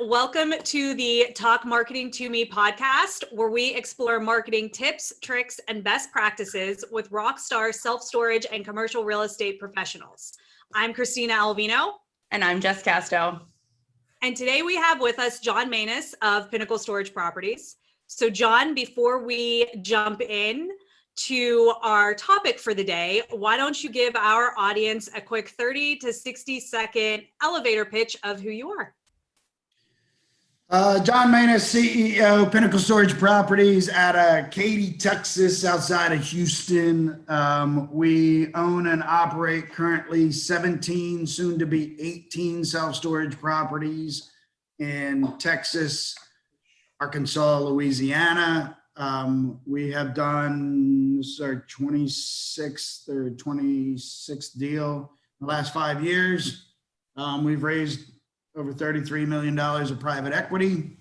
Welcome to the Talk Marketing to Me podcast, where we explore marketing tips, tricks, and best practices with rockstar self-storage and commercial real estate professionals. I'm Christina Alvino. And I'm Jess Casto. And today we have with us John Manus of Pinnacle Storage Properties. So John, before we jump in to our topic for the day, why don't you give our audience a quick 30 to 60 second elevator pitch of who you are? John Manus, CEO, Pinnacle Storage Properties out of Katy, Texas, outside of Houston. We own and operate currently 17, soon to be 18 self-storage properties in Texas, Arkansas, Louisiana. We have done our 26th deal in the last 5 years. We've raised over $33 million of private equity.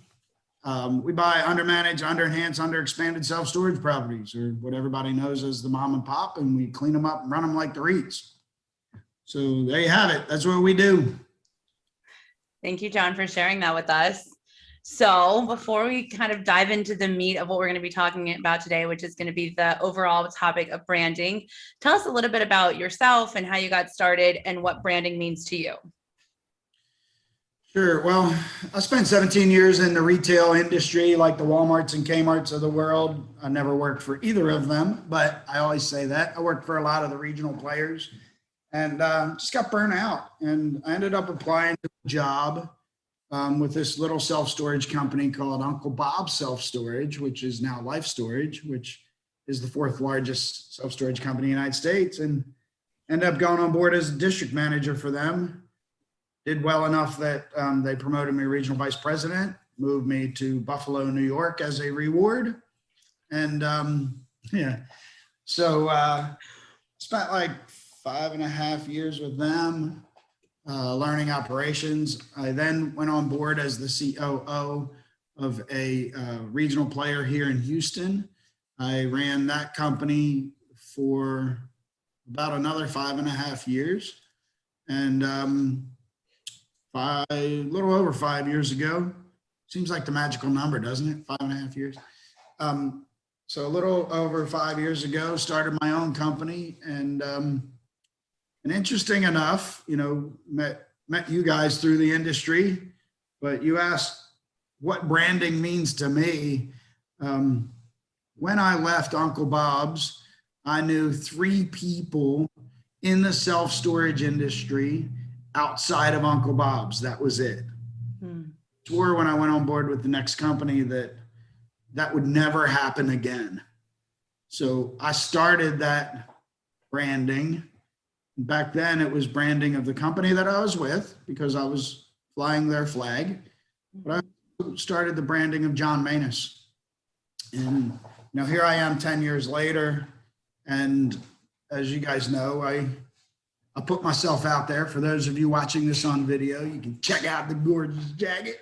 We buy undermanaged, underenhanced, underexpanded self-storage properties, or what everybody knows as the mom and pop, and we clean them up and run them like the REITs. So there you have it. That's what we do. Thank you, John, for sharing that with us. So before we kind of dive into the meat of what we're going to be talking about today, which is going to be the overall topic of branding, tell us a little bit about yourself and how you got started and what branding means to you. Sure. Well, I spent 17 years in the retail industry, like the Walmarts and Kmarts of the world. I never worked for either of them, but I always say that. I worked for a lot of the regional players and just got burnt out. And I ended up applying to a job with this little self-storage company called Uncle Bob's Self-Storage, which is now Life Storage, which is the 4th largest self-storage company in the United States, and ended up going on board as a district manager for them. Did well enough that they promoted me regional vice president, moved me to Buffalo, New York as a reward. And so spent like 5.5 years with them, learning operations. I then went on board as the COO of a regional player here in Houston. I ran that company for about another 5.5 years. And a little over 5 years ago, seems like the magical number, doesn't it? 5.5 years. So a little over 5 years ago, started my own company, and interesting enough, met you guys through the industry, but you asked what branding means to me. When I left Uncle Bob's, I knew 3 people in the self-storage industry outside of Uncle Bob's. That was it. Swore when I went on board with the next company that would never happen again. So I started that branding. Back then it was branding of the company that I was with because I was flying their flag. But I started the branding of John Manus. And here I am 10 years later. And as you guys know, I put myself out there. For those of you watching this on video, you can check out the gorgeous jacket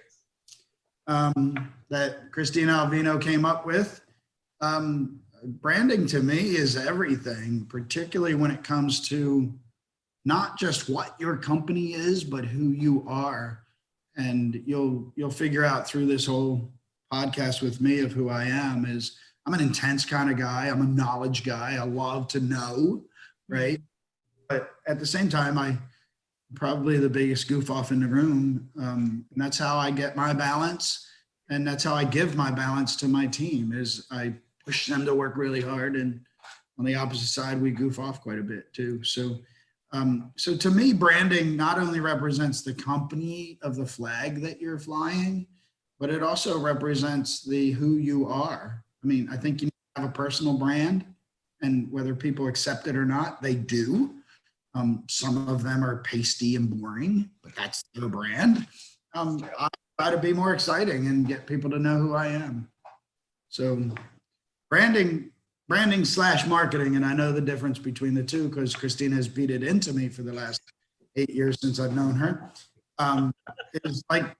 that Christina Alvino came up with. Branding to me is everything, particularly when it comes to not just what your company is, but who you are. And you'll figure out through this whole podcast with me of who I am is I'm an intense kind of guy. I'm a knowledge guy. I love to know, right? But at the same time, I'm probably the biggest goof off in the room. And that's how I get my balance. And that's how I give my balance to my team is I push them to work really hard. And on the opposite side, we goof off quite a bit too. So to me, branding not only represents the company of the flag that you're flying, but it also represents who you are. I mean, I think you need to have a personal brand, and whether people accept it or not, they do. Some of them are pasty and boring, but that's their brand. I try to be more exciting and get people to know who I am. So branding / marketing, and I know the difference between the two because Christina has beat it into me for the last 8 years since I've known her. It's like,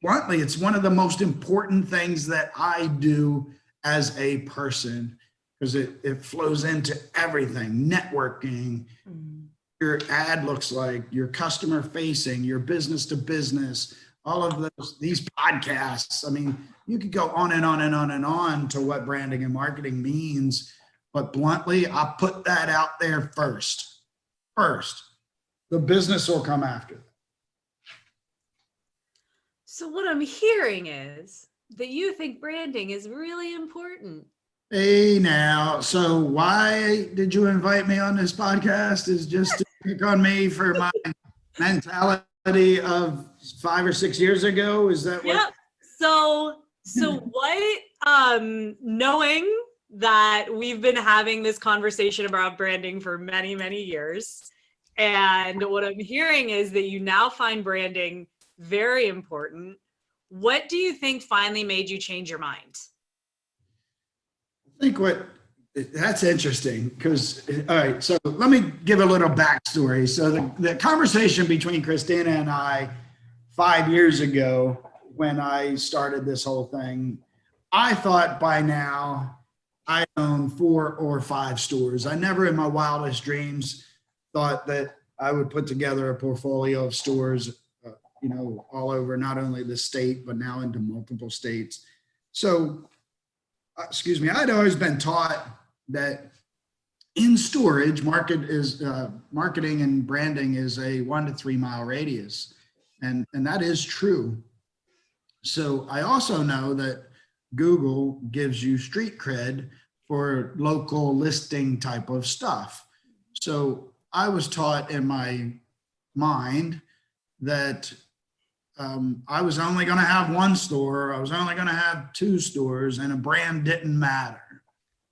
bluntly, it's one of the most important things that I do as a person because it flows into everything, networking, your ad looks like, your customer facing, your business to business, all of these podcasts. I mean, you could go on and on and on and on to what branding and marketing means, but bluntly, I put that out there first. First, the business will come after that. So what I'm hearing is that you think branding is really important. Hey now, so why did you invite me on this podcast? Is just to pick on me for my mentality of 5 or 6 years ago? Is that what? Yep. So what, knowing that we've been having this conversation about branding for many, many years, and what I'm hearing is that you now find branding very important. What do you think finally made you change your mind? I think that's interesting because, all right, so let me give a little backstory. So the conversation between Christina and I 5 years ago, when I started this whole thing, I thought by now I own 4 or 5 stores. I never in my wildest dreams thought that I would put together a portfolio of stores, all over not only the state, but now into multiple states. So, I'd always been taught that in storage, marketing and branding is a 1 to 3 mile radius. And that is true. So I also know that Google gives you street cred for local listing type of stuff. So I was taught in my mind that I was only going to have 1 store, I was only going to have 2 stores, and a brand didn't matter.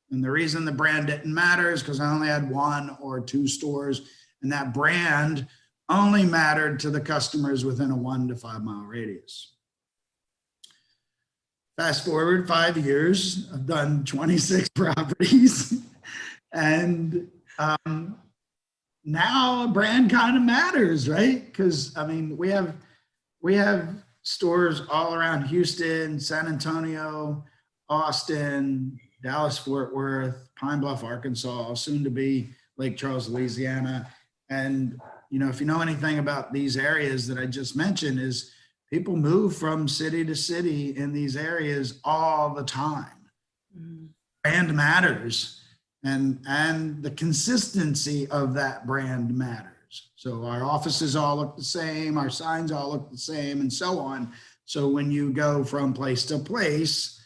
And the reason the brand didn't matter is because I only had 1 or 2 stores, and that brand only mattered to the customers within a 1 to 5 mile radius. Fast forward 5 years, I've done 26 properties, and now a brand kind of matters, right? Because I mean, we have stores all around Houston, San Antonio, Austin, Dallas, Fort Worth, Pine Bluff, Arkansas, soon to be Lake Charles, Louisiana. And if you know anything about these areas that I just mentioned, is people move from city to city in these areas all the time. Brand matters, and the consistency of that brand matters. So our offices all look the same, our signs all look the same, and so on. So when you go from place to place,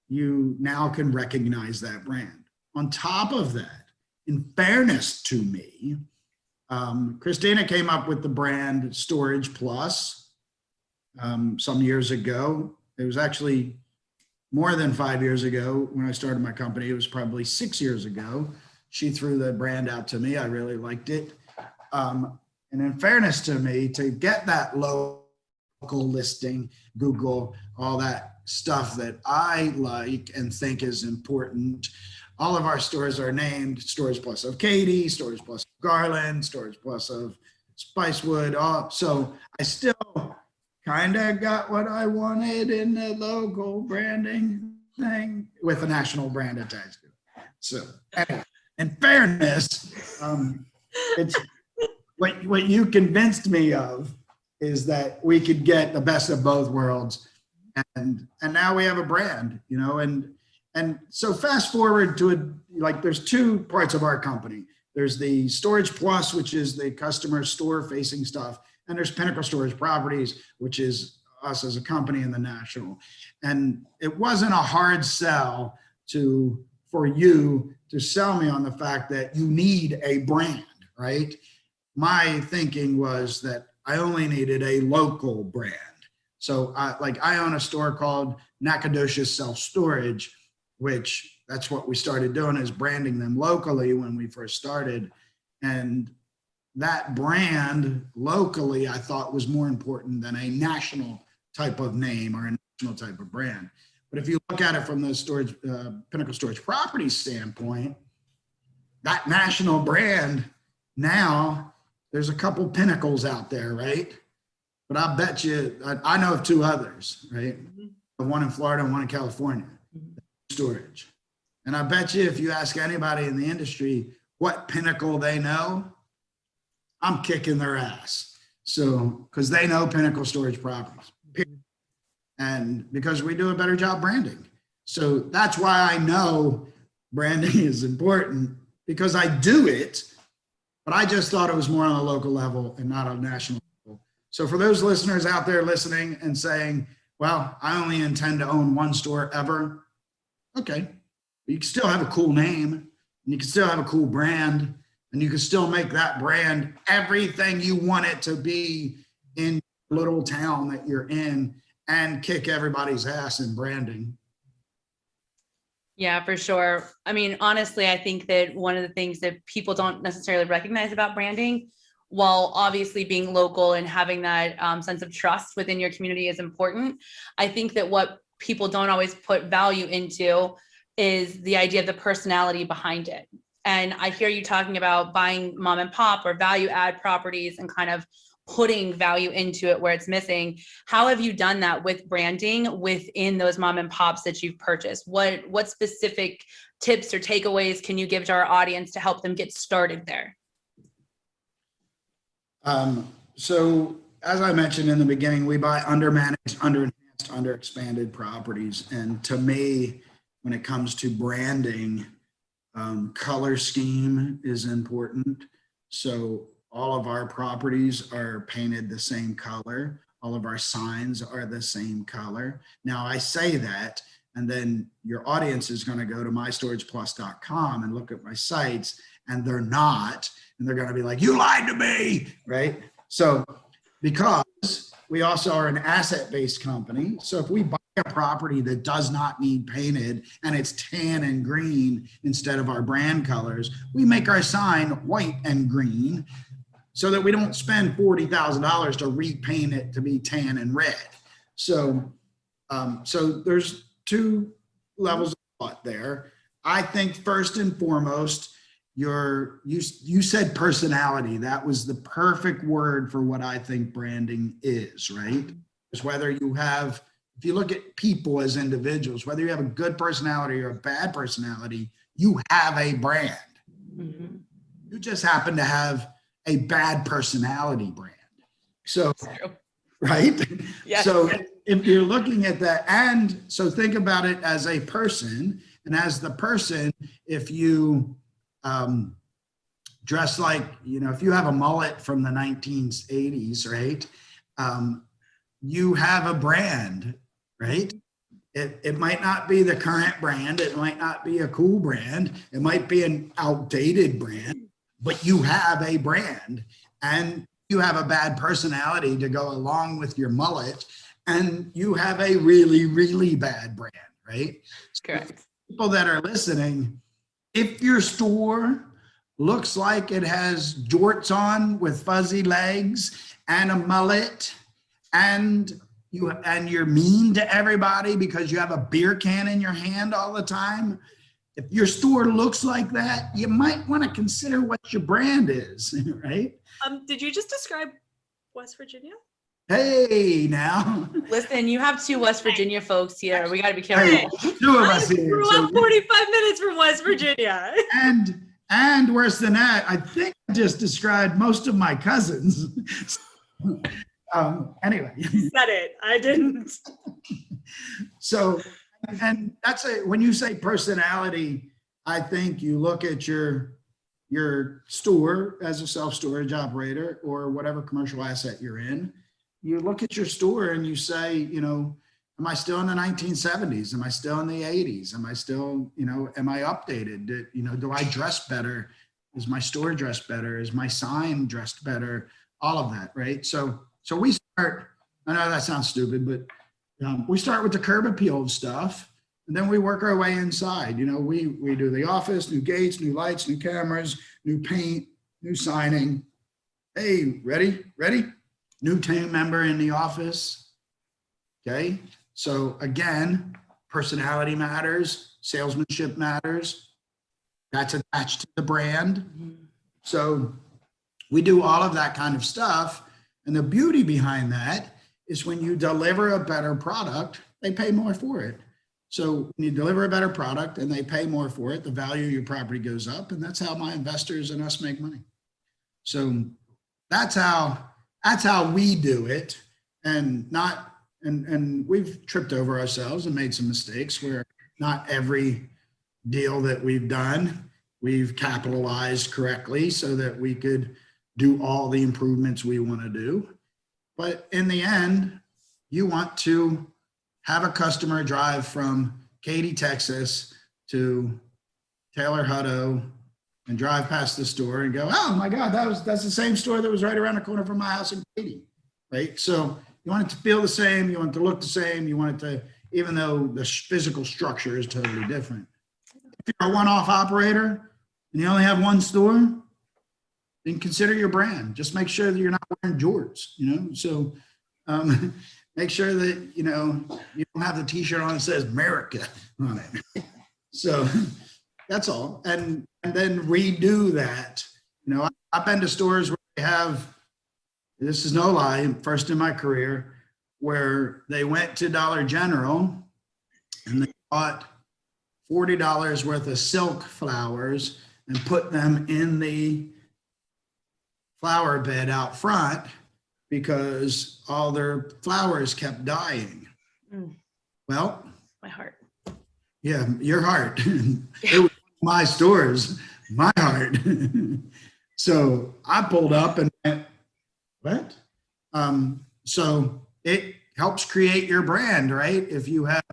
you now can recognize that brand. On top of that, in fairness to me, Christina came up with the brand Storage Plus some years ago. It was actually more than 5 years ago when I started my company. It was probably 6 years ago. She threw the brand out to me. I really liked it. And in fairness to me, to get that local listing, Google, all that stuff that I like and think is important, all of our stores are named Storage Plus of Katy, Storage Plus of Garland, Storage Plus of Spicewood. So I still kind of got what I wanted in the local branding thing with a national brand attached to it. So anyway, in fairness, it's what you convinced me of is that we could get the best of both worlds, and now we have a brand, and so fast forward to there's 2 parts of our company. There's the Storage Plus, which is the customer store facing stuff, and there's Pinnacle Storage Properties, which is us as a company in the national. And it wasn't a hard sell for you to sell me on the fact that you need a brand, right? My thinking was that I only needed a local brand. So I own a store called Nacogdoches Self Storage, which that's what we started doing, is branding them locally when we first started. And that brand locally, I thought, was more important than a national type of name or a national type of brand. But if you look at it from the Pinnacle Storage Properties standpoint, that national brand, now there's a couple Pinnacles out there, right? But I bet you, I know of 2 others, right? One in Florida and one in California, storage. And I bet you if you ask anybody in the industry what Pinnacle they know, I'm kicking their ass. So, because they know Pinnacle Storage Properties, and because we do a better job branding. So that's why I know branding is important, because I do it, but I just thought it was more on a local level and not on a national level. So for those listeners out there listening and saying, well, I only intend to own one store ever. Okay, you can still have a cool name, and you can still have a cool brand, and you can still make that brand everything you want it to be in the little town that you're in, and kick everybody's ass in branding. Yeah, for sure. I mean, honestly, I think that one of the things that people don't necessarily recognize about branding, while obviously being local and having that sense of trust within your community is important, I think that what people don't always put value into is the idea of the personality behind it. And I hear you talking about buying mom and pop or value add properties and kind of putting value into it where it's missing. How have you done that with branding within those mom and pops that you've purchased? What specific tips or takeaways can you give to our audience to help them get started there? So as I mentioned in the beginning, we buy undermanaged, underenhanced, underexpanded properties. And to me, when it comes to branding, color scheme is important. So all of our properties are painted the same color. All of our signs are the same color. Now I say that, and then your audience is going to go to mystorageplus.com and look at my sites, and they're not, and they're going to be like, you lied to me, right? So because we also are an asset-based company, so if we buy a property that does not need painted and it's tan and green instead of our brand colors, we make our sign white and green so that we don't spend $40,000 to repaint it to be tan and red. So, so there's two levels of thought there. I think first and foremost, you said personality. That was the perfect word for what I think branding is, right? It's whether you have, if you look at people as individuals, whether you have a good personality or a bad personality, you have a brand. Mm-hmm. You just happen to have a bad personality brand. So, right? Yes. So if you're looking at that, and so think about it as a person, and as the person, if you dress like, if you have a mullet from the 1980s, right? You have a brand, right? It might not be the current brand. It might not be a cool brand. It might be an outdated brand, but you have a brand, and you have a bad personality to go along with your mullet, and you have a really, really bad brand, right? Correct. So people that are listening, if your store looks like it has jorts on with fuzzy legs and a mullet, and you're mean to everybody because you have a beer can in your hand all the time, if your store looks like that, you might want to consider what your brand is, right? Did you just describe West Virginia? Hey, now. Listen, you have two West Virginia folks here. We got to be careful. Hey, two of us here. Grew up 45 minutes from West Virginia. And worse than that, I think I just described most of my cousins. Anyway. You said it. I didn't. So, and that's when you say personality, I think you look at your store as a self-storage operator or whatever commercial asset you're in. You look at your store and you say, am I still in the 1970s? Am I still in the 80s? Am I still, am I updated? Do I dress better? Is my store dressed better? Is my sign dressed better? All of that, right? So we start, I know that sounds stupid, but we start with the curb appeal stuff, and then we work our way inside. We do the office, new gates, new lights, new cameras, new paint, new signing. Hey, ready? New team member in the office. Okay. So again, personality matters, salesmanship matters. That's attached to the brand. So we do all of that kind of stuff. And the beauty behind that is when you deliver a better product, they pay more for it. So when you deliver a better product and they pay more for it, the value of your property goes up, and that's how my investors and us make money. So that's how we do it, and and we've tripped over ourselves and made some mistakes where not every deal that we've done, we've capitalized correctly so that we could do all the improvements we want to do. But in the end, you want to have a customer drive from Katy, Texas to Taylor Hutto and drive past the store and go, oh my God, that's the same store that was right around the corner from my house in Katy, right? So you want it to feel the same, you want it to look the same, you want it to, even though the physical structure is totally different. If you're a one-off operator and you only have one store, then consider your brand. Just make sure that you're not wearing jorts, So make sure that, you don't have the t-shirt on that says America on it. So that's all. And then redo that. I've been to stores where they have, this is no lie, first in my career, where they went to Dollar General and they bought $40 worth of silk flowers and put them in the flower bed out front because all their flowers kept dying. Well, my heart. Yeah, your heart. It was my stores, my heart. So I pulled up and went, what? So it helps create your brand, right? If you have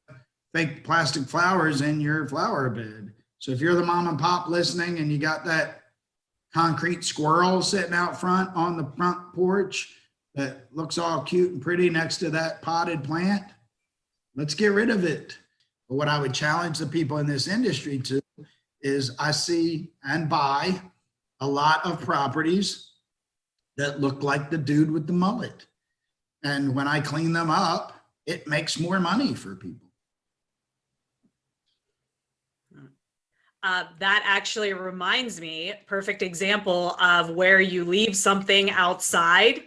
fake plastic flowers in your flower bed. So if you're the mom and pop listening and you got that concrete squirrel sitting out front on the front porch that looks all cute and pretty next to that potted plant, let's get rid of it. But what I would challenge the people in this industry to is I see and buy a lot of properties that look like the dude with the mullet. And when I clean them up, it makes more money for people. That actually reminds me, perfect example of where you leave something outside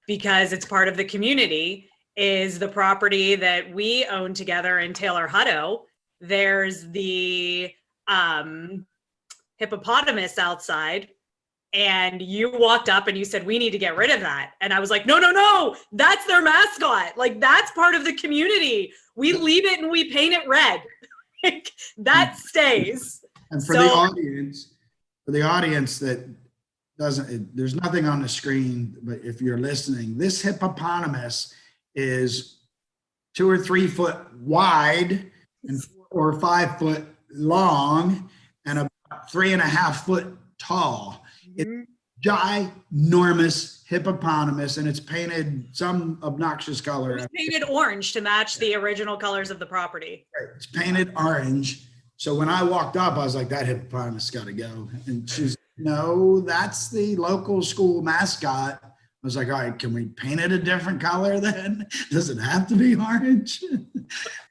because it's part of the community, is the property that we own together in Taylor Hutto. There's the hippopotamus outside, and you walked up and you said, we need to get rid of that. And I was like, no, that's their mascot. Like, that's part of the community. We leave it and we paint it red. That stays. And for the audience that doesn't, there's nothing on the screen, but if you're listening, this hippopotamus is 2 or 3 foot wide and 4 or 5 foot long and about 3.5 foot tall. It's ginormous hippopotamus, and it's painted some obnoxious color. It's painted orange to match the original colors of the property. It's painted orange. So when I walked up, I was like, that hippopotamus got to go. And she's, no, that's the local school mascot. I was like, all right, can we paint it a different color then? Does it have to be orange?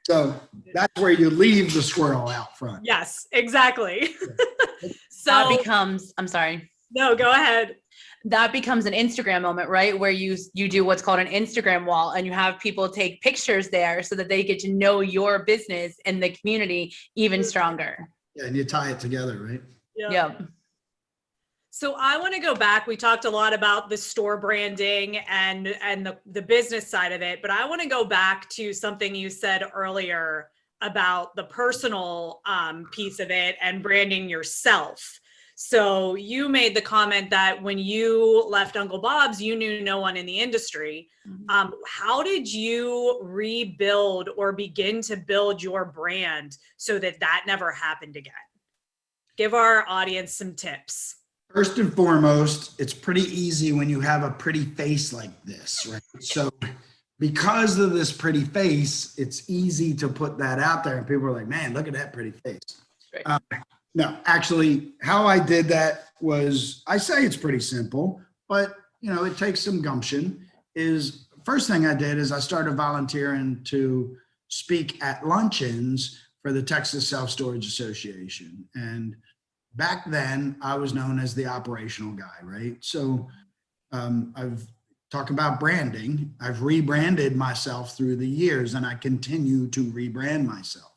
So that's where you leave the squirrel out front. Yes, exactly. So that becomes, I'm sorry. No, go ahead. That becomes an Instagram moment, right? Where you do what's called an Instagram wall, and you have people take pictures there so that they get to know your business and the community even stronger. Yeah, and you tie it together, right? Yep. So I want to go back. We talked a lot about the store branding and the business side of it, but I want to go back to something you said earlier about the personal piece of it and branding yourself. So you made the comment that when you left Uncle Bob's, you knew no one in the industry. How did you rebuild or begin to build your brand so that that never happened again? Give our audience some tips. First and foremost, it's pretty easy when you have a pretty face like this, right? So because of this pretty face, it's easy to put that out there and people are like, man, look at that pretty face. Right. No, actually, how I did that was, I say it's pretty simple, but it takes some gumption. First thing I did is I started volunteering to speak at luncheons for the Texas Self-Storage Association. And back then I was known as the operational guy, right? So I've talked about branding. I've rebranded myself through the years and I continue to rebrand myself.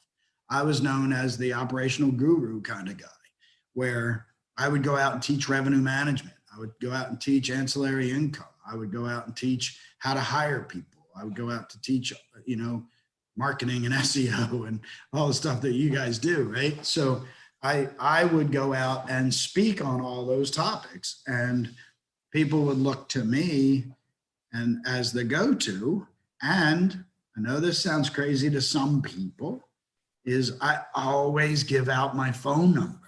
I was known as the operational guru kind of guy, where I would go out and teach revenue management. I would go out and teach ancillary income. I would go out and teach how to hire people. I would go out to teach, marketing and SEO and all the stuff that you guys do, right? So I would go out and speak on all those topics, and people would look to me and as the go-to. And I know this sounds crazy to some people, is I always give out my phone number.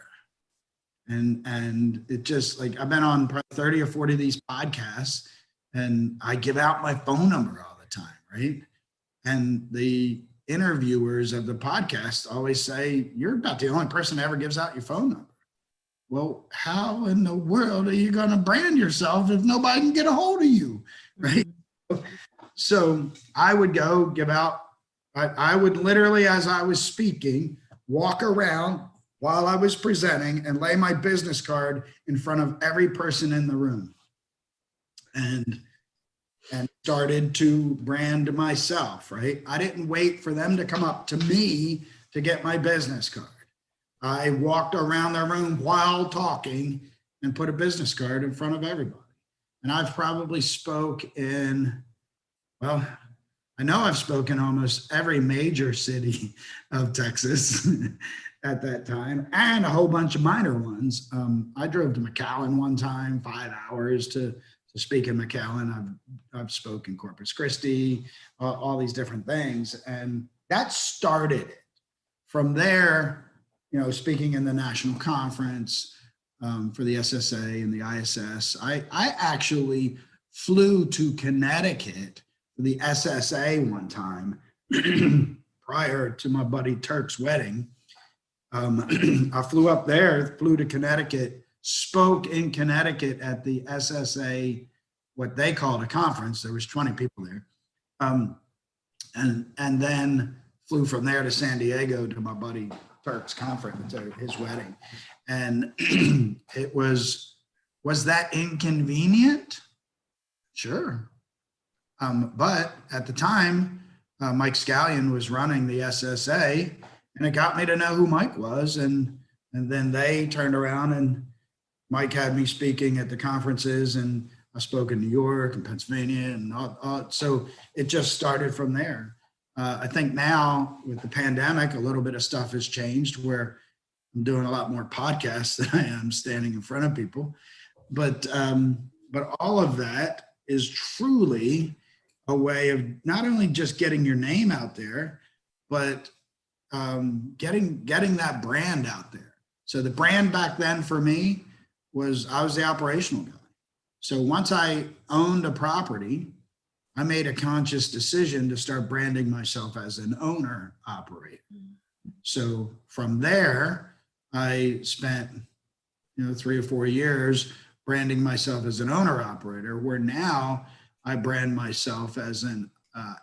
And it just, like, I've been on probably 30 or 40 of these podcasts, and I give out my phone number all the time, right? And the interviewers of the podcast always say, you're about the only person that ever gives out your phone number. Well, how in the world are you going to brand yourself if nobody can get a hold of you, right? So I would go give out, I would literally, as I was speaking, walk around while I was presenting and lay my business card in front of every person in the room, and started to brand myself, right? I didn't wait for them to come up to me to get my business card. I walked around the room while talking and put a business card in front of everybody. And I've probably spoke in, well, I know I've spoken almost every major city of Texas at that time, and a whole bunch of minor ones. I drove to McAllen one time, 5 hours to speak in McAllen. I've spoken Corpus Christi, all these different things. And that started it. From there, speaking in the national conference for the SSA and the ISS, I actually flew to Connecticut for the SSA one time prior to my buddy Turk's wedding. I flew up there, flew to Connecticut, spoke in Connecticut at the SSA, what they called a conference. There was 20 people there. And then flew from there to San Diego to my buddy Turk's conference, to his wedding. And it was that inconvenient? Sure. But at the time, Mike Scallion was running the SSA, and it got me to know who Mike was. And then they turned around, and Mike had me speaking at the conferences, and I spoke in New York and Pennsylvania, and so it just started from there. I think now with the pandemic, a little bit of stuff has changed, where I'm doing a lot more podcasts than I am standing in front of people. But all of that is truly a way of not only just getting your name out there, but getting that brand out there. So the brand back then for me was, I was the operational guy. So once I owned a property, I made a conscious decision to start branding myself as an owner operator. So from there, I spent 3 or 4 years branding myself as an owner operator, where now I brand myself as an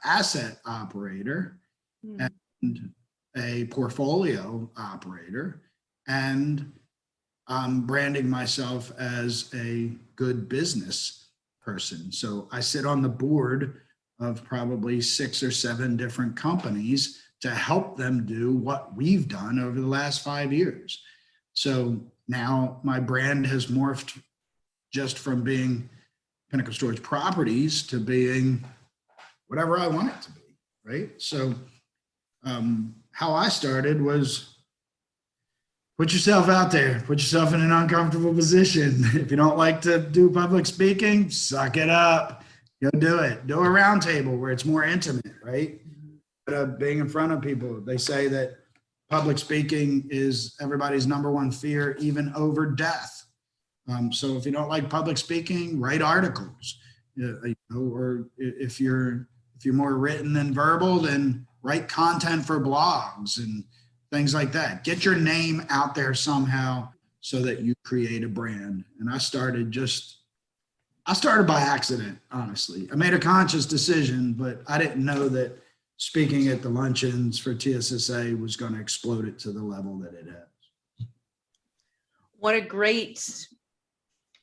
asset operator and a portfolio operator, and I'm branding myself as a good business person. So I sit on the board of probably 6 or 7 different companies to help them do what we've done over the last 5 years. So now my brand has morphed just from being Pinnacle Storage Properties to being whatever I want it to be, right? So how I started was, put yourself out there, put yourself in an uncomfortable position. If you don't like to do public speaking, suck it up, go do it. Do a round table where it's more intimate, right? But being in front of people, they say that public speaking is everybody's #1 fear, even over death. So if you don't like public speaking, write articles, or if you're more written than verbal, then write content for blogs and things like that. Get your name out there somehow so that you create a brand. And I started by accident, honestly. I made a conscious decision, but I didn't know that speaking at the luncheons for TSSA was going to explode it to the level that it has. What a great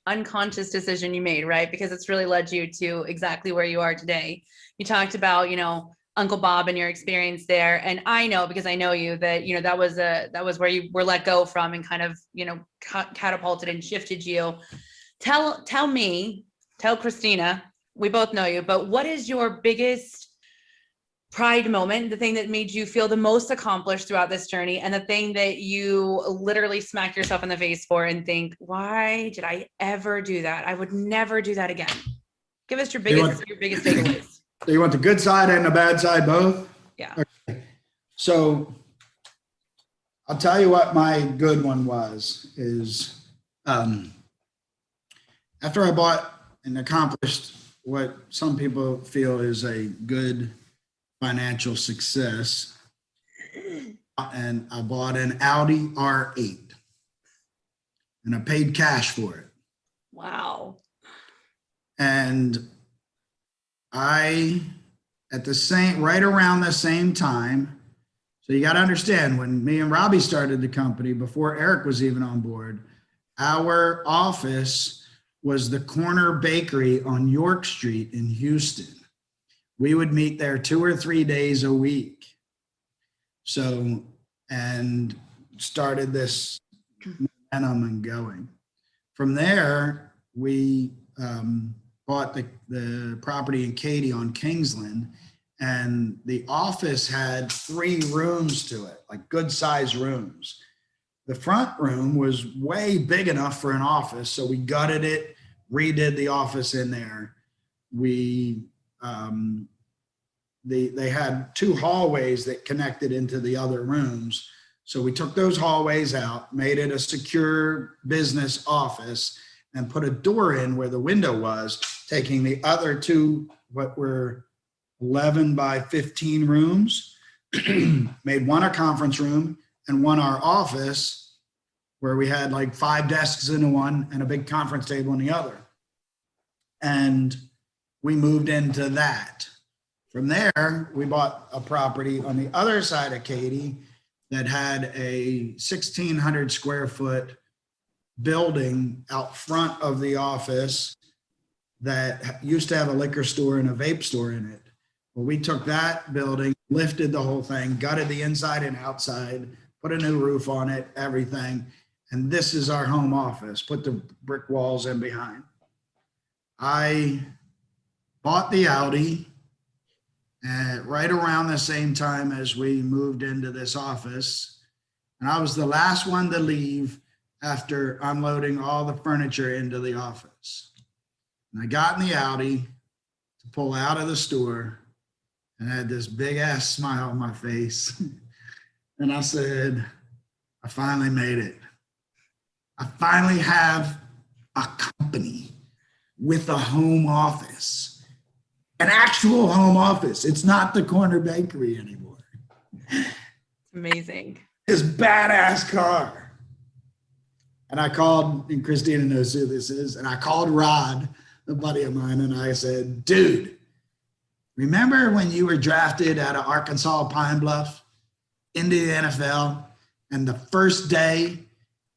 unconscious decision you made, right? Because it's really led you to exactly where you are today. You talked about, Uncle Bob and your experience there. And I know, because I know you, that, that was where you were let go from and kind of, catapulted and shifted you. Tell Christina, we both know you, but what is your biggest pride moment, the thing that made you feel the most accomplished throughout this journey, and the thing that you literally smack yourself in the face for and think, why did I ever do that? I would never do that again. Give us your biggest takeaways. So you want the good side and the bad side both? Yeah. Okay. So I'll tell you what my good one is after I bought and accomplished what some people feel is a good financial success, and I bought an Audi R8 and I paid cash for it. Wow. And right around the same time, so you got to understand, when me and Robbie started the company, before Eric was even on board, our office was the corner bakery on York Street in Houston. We would meet there 2 or 3 days a week. So, and started this momentum and going. From there, we bought the property in Katy on Kingsland, and the office had 3 rooms to it, like good sized rooms. The front room was way big enough for an office, so we gutted it, redid the office in there. They had 2 hallways that connected into the other rooms. So we took those hallways out, made it a secure business office, and put a door in where the window was, taking the other 2, what were 11 by 15 rooms, made one a conference room and one our office, where we had like 5 desks in one and a big conference table in the other. And we moved into that. From there, we bought a property on the other side of Katy that had a 1,600 square foot building out front of the office that used to have a liquor store and a vape store in it. Well, we took that building, lifted the whole thing, gutted the inside and outside, put a new roof on it, everything. And this is our home office, put the brick walls in behind. I bought the Audi right around the same time as we moved into this office. And I was the last one to leave after unloading all the furniture into the office. And I got in the Audi to pull out of the store, and I had this big ass smile on my face. And I said, I finally made it. I finally have a company with a home office, an actual home office. It's not the corner bakery anymore. It's amazing. This badass car. And I called, and Christina knows who this is, and I called Rod, a buddy of mine, and I said, dude, remember when you were drafted out of Arkansas Pine Bluff into the NFL, and the first day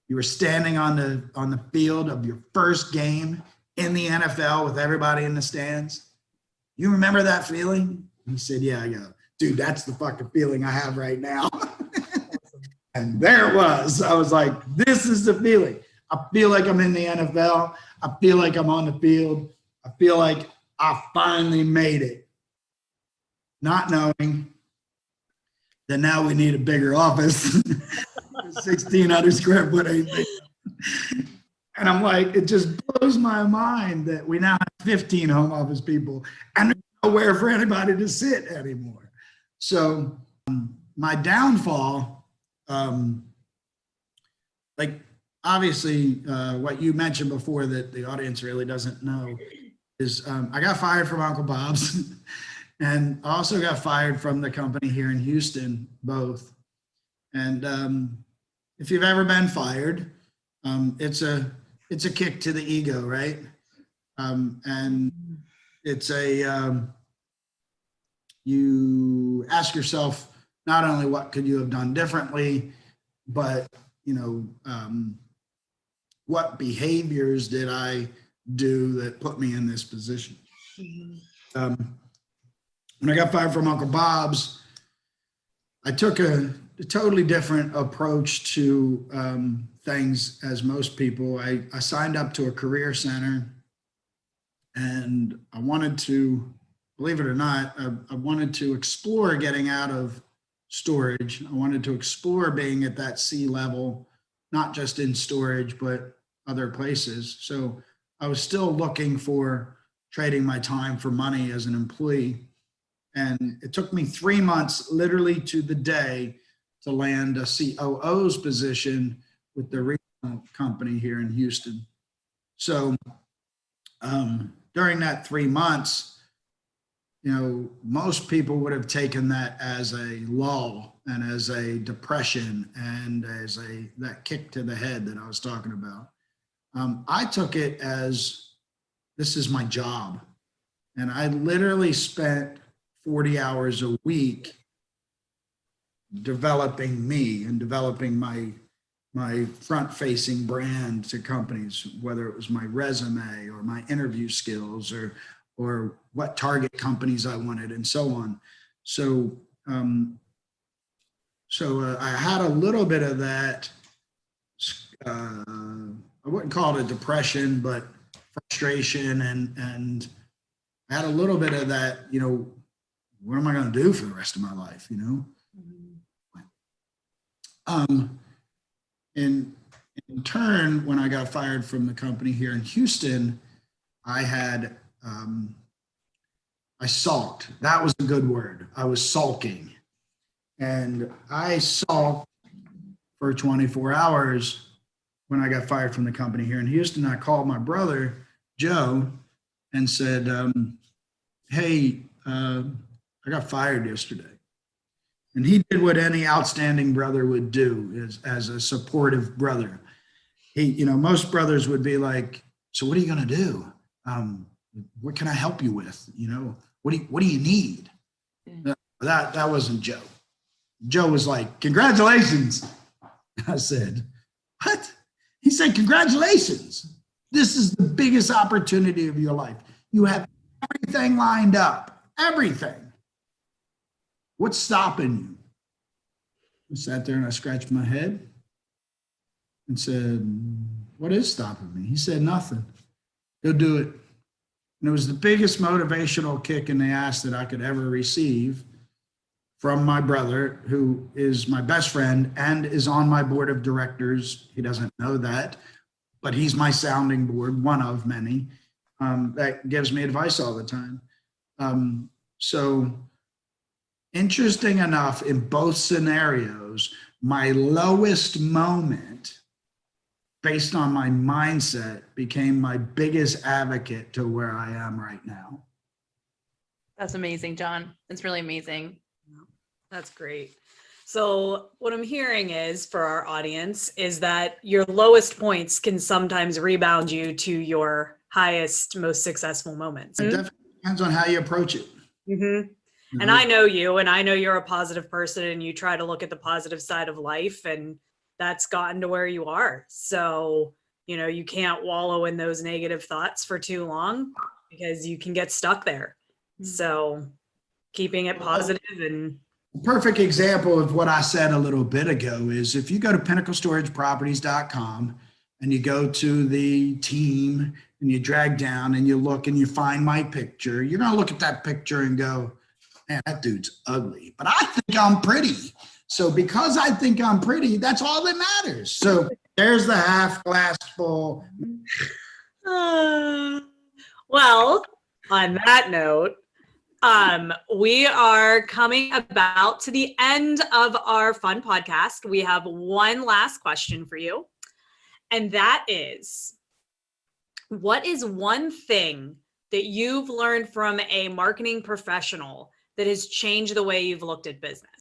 you were standing on the field of your first game in the NFL with everybody in the stands? You remember that feeling? He said, yeah. I go, dude, that's the fucking feeling I have right now. And there it was. I was like, this is the feeling. I feel like I'm in the NFL. I feel like I'm on the field. I feel like I finally made it. Not knowing that now we need a bigger office. 1,600 square foot ain't big. And I'm like, it just blows my mind that we now have 15 home office people and there's nowhere for anybody to sit anymore. So my downfall, like obviously what you mentioned before that the audience really doesn't know is I got fired from Uncle Bob's and I also got fired from the company here in Houston, both. And if you've ever been fired, it's a kick to the ego, right? And it's you ask yourself not only what could you have done differently, but what behaviors did I do that put me in this position? When I got fired from Uncle Bob's, I took a totally different approach to things as most people. I signed up to a career center and I wanted to believe it or not, I wanted to explore getting out of storage. I wanted to explore being at that C level, not just in storage, but other places. So I was still looking for trading my time for money as an employee. And it took me 3 months, literally to the day, to land a COO's position with the regional company here in Houston. So during that 3 months, you know, most people would have taken that as a lull and as a depression and as that kick to the head that I was talking about. I took it as, this is my job. And I literally spent 40 hours a week developing me and developing my front-facing brand to companies, whether it was my resume or my interview skills or what target companies I wanted and so on. So, I had a little bit of that, I wouldn't call it a depression, but frustration, and I had a little bit of that, you know, what am I going to do for the rest of my life, you know? In turn, when I got fired from the company here in Houston, I had, I sulked. That was a good word. I was sulking. And I sulked for 24 hours when I got fired from the company here in Houston. I called my brother, Joe, and said, hey, I got fired yesterday. And he did what any outstanding brother would do as a supportive brother. He, you know, most brothers would be like, so what are you going to do? What can I help you with? You know, what do you need? That wasn't Joe. Joe was like, congratulations. I said, what? He said, congratulations. This is the biggest opportunity of your life. You have everything lined up, everything. What's stopping you? I sat there and I scratched my head and said, what is stopping me? He said, nothing. Go do it. And it was the biggest motivational kick in the ass that I could ever receive from my brother, who is my best friend and is on my board of directors. He doesn't know that, but he's my sounding board, one of many, that gives me advice all the time. So interesting enough, in both scenarios, my lowest moment, based on my mindset, became my biggest advocate to where I am right now. That's amazing, John. It's really amazing. That's great. So what I'm hearing is, for our audience, is that your lowest points can sometimes rebound you to your highest, most successful moments. It definitely depends on how you approach it. Mm-hmm. And I know you, and I know you're a positive person, and you try to look at the positive side of life, and that's gotten to where you are. So, you know, you can't wallow in those negative thoughts for too long, because you can get stuck there. So keeping it positive. And a perfect example of what I said a little bit ago is, if you go to pinnaclestorageproperties.com and you go to the team and you drag down and you look and you find my picture, you're going to look at that picture and go, man, that dude's ugly, but I think I'm pretty. So because I think I'm pretty, that's all that matters. So there's the half glass full. Well, on that note, we are coming about to the end of our fun podcast. We have one last question for you. And that is, what is one thing that you've learned from a marketing professional that has changed the way you've looked at business?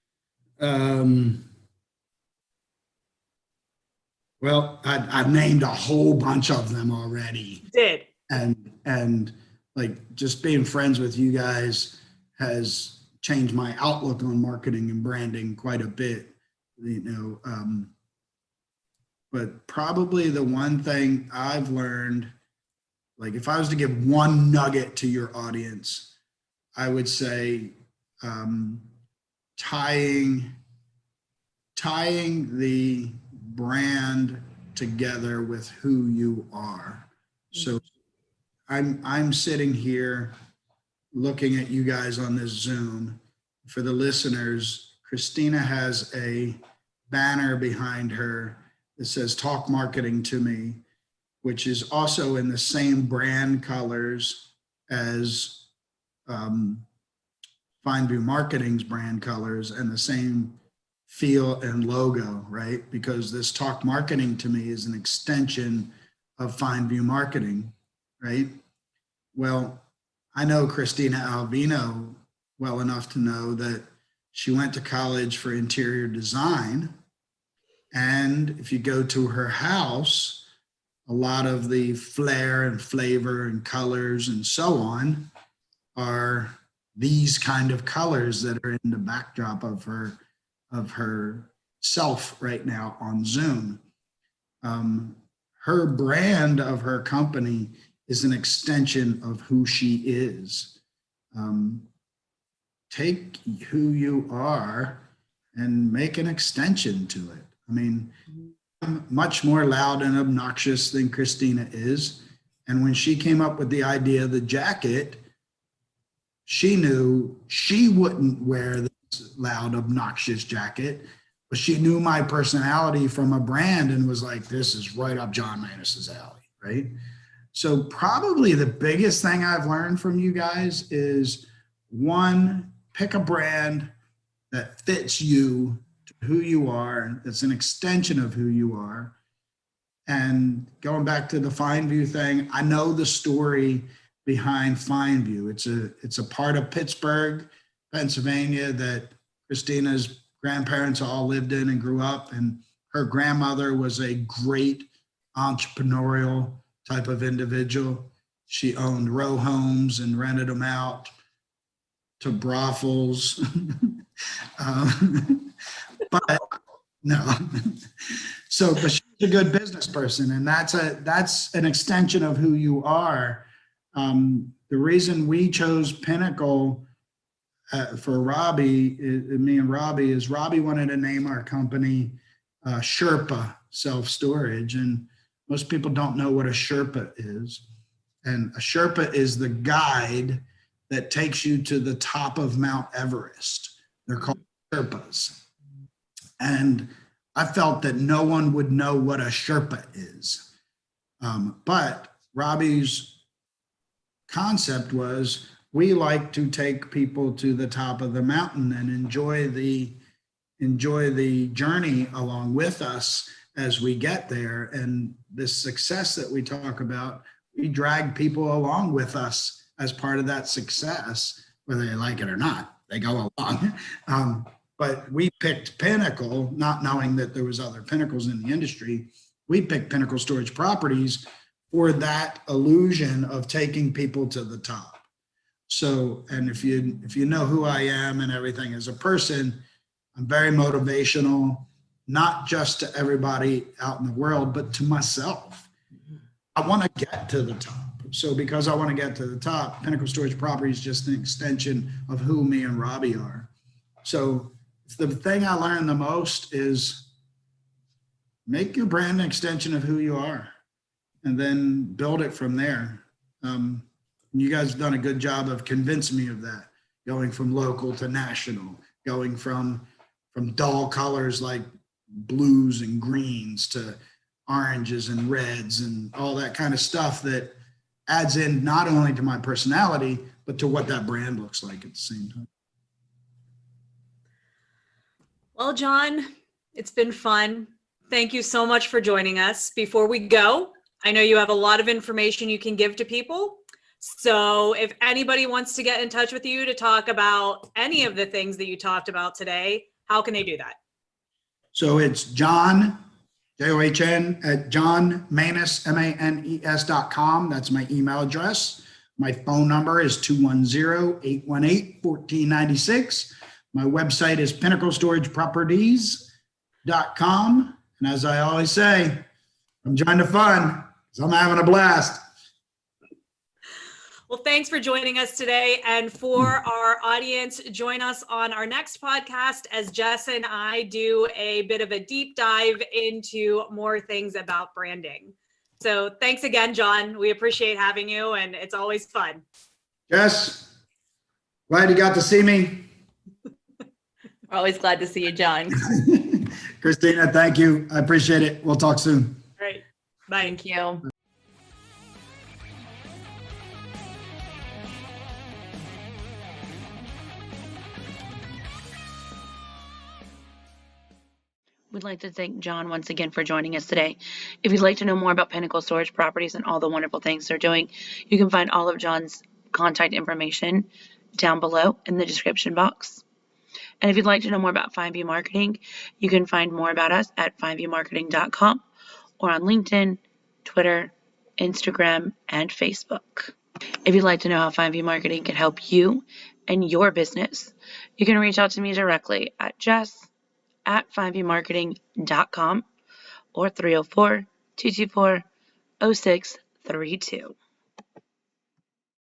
Well, I've named a whole bunch of them already. You did. And like, just being friends with you guys has changed my outlook on marketing and branding quite a bit, you know. But probably the one thing I've learned, like if I was to give one nugget to your audience, I would say tying the brand together with who you are. So I'm sitting here looking at you guys on this Zoom. For the listeners, Christina has a banner behind her that says "Talk Marketing to Me," which is also in the same brand colors as FineView Marketing's brand colors and the same feel and logo, right? Because this Talk Marketing to Me is an extension of FineView Marketing, right? Well, I know Christina Alvino well enough to know that she went to college for interior design. And if you go to her house, a lot of the flair and flavor and colors and so on are these kind of colors that are in the backdrop of her self right now on Zoom. Her brand of her company is an extension of who she is. Take who you are and make an extension to it. I mean, I'm much more loud and obnoxious than Christina is. And when she came up with the idea of the jacket, she knew she wouldn't wear this loud, obnoxious jacket, but she knew my personality from a brand and was like, this is right up John Manis's alley, right? So probably the biggest thing I've learned from you guys is, one, pick a brand that fits you, to who you are, that's an extension of who you are. And going back to the FineView thing, I know the story behind FineView. It's a part of Pittsburgh, Pennsylvania that Christina's grandparents all lived in and grew up. And her grandmother was a great entrepreneurial type of individual. She owned row homes and rented them out to brothels. But no. So, but she's a good business person, and that's an extension of who you are. The reason we chose Pinnacle for Robbie, me and Robbie, is Robbie wanted to name our company Sherpa Self-Storage, and most people don't know what a Sherpa is. And a Sherpa is the guide that takes you to the top of Mount Everest. They're called Sherpas. And I felt that no one would know what a Sherpa is. But Robbie's concept was, we like to take people to the top of the mountain and enjoy the journey along with us as we get there. And this success that we talk about, we drag people along with us as part of that success, whether they like it or not, they go along. But we picked Pinnacle, not knowing that there was other Pinnacles in the industry. We picked Pinnacle Storage Properties for that illusion of taking people to the top. So, and if you know who I am and everything as a person, I'm very motivational, not just to everybody out in the world, but to myself. I want to get to the top. So because I want to get to the top, Pinnacle Storage Properties is just an extension of who me and Robbie are. So the thing I learned the most is make your brand an extension of who you are and then build it from there. You guys have done a good job of convincing me of that, going from local to national, going from dull colors like blues and greens to oranges and reds and all that kind of stuff that adds in not only to my personality, but to what that brand looks like at the same time. Well, John, it's been fun. Thank you so much for joining us. Before we go, I know you have a lot of information you can give to people. So if anybody wants to get in touch with you to talk about any of the things that you talked about today, how can they do that? So it's John, John, at johnmanis, manes.com. That's my email address. My phone number is 210-818-1496. My website is pinnaclestorageproperties.com. And as I always say, I'm joining the fun, so I'm having a blast. Well, thanks for joining us today. And for our audience, join us on our next podcast as Jess and I do a bit of a deep dive into more things about branding. So thanks again, John. We appreciate having you, and it's always fun. Jess, Glad you got to see me. We're always glad to see you, John. Christina, thank you. I appreciate it. We'll talk soon. All right. Bye. Thank you. We'd like to thank John once again for joining us today. If you'd like to know more about Pinnacle Storage Properties and all the wonderful things they're doing, you can find all of John's contact information down below in the description box. And if you'd like to know more about FineView Marketing, you can find more about us at fineviewmarketing.com or on LinkedIn, Twitter, Instagram, and Facebook. If you'd like to know how FineView Marketing can help you and your business, you can reach out to me directly at jess@fineviewmarketing.com or 304-224-0632.